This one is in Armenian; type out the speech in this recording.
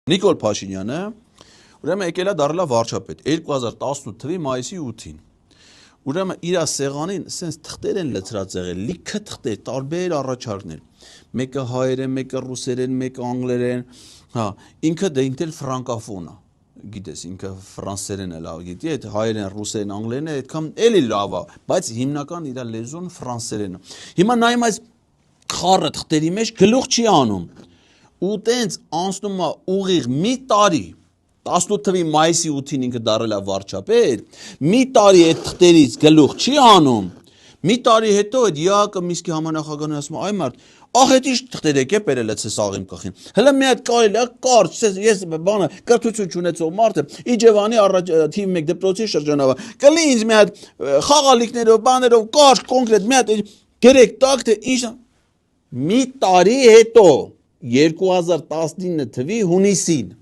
Նիկոլ Փաշինյանը ուրեմն եկել է դառնա վարչապետ 2018 թվականի մայիսի 8-ին։ Ուրեմն իր սեղանին սենց թղթեր են լցրած եղել, լիքը թղթեր, տարբեր առաջարկներ։ Մեկը հայերեն, մեկը ռուսերեն, մեկը անգլերեն, հա, ինքը դենտել ֆրանկոֆոն է, գիտես, ինքը ֆրանսերեն է լավ գիտի, այդ հայերեն, ռուսերեն, անգլերենը այդքան էլի լավ է, բայց հիմնական իր լեզուն ֆրանսերեն է։ Հիմա նայում այս խառը թղթերի մեջ գլուխ չի անում։ Ու տենց անցնում է ուղիղ մի տարի 18 թվականի մայիսի 8-ին ինքը դառել է վարչապետ, մի տարի այդ թղթերից գլուխ չի անում, մի տարի հետո այդ ԵԱԿ Միսկի համանախագահն ասում է, այ մարդ, ախ այդ ինչ թղթեր եկե բերել է ցես աղիմ կախին։ Հələ մի հատ կարելի է կարճ, ես բանը կրթություն չունեցող մարդը, Իջևանի թիվ 1 դպրոցի շրջանավար, կլի ինձ մի հատ խաղալիքներով, բաներով կարճ կոնկրետ մի հատ գրեք տակ թե ինչ մի տարի հետո 2019 թվականի հունիսին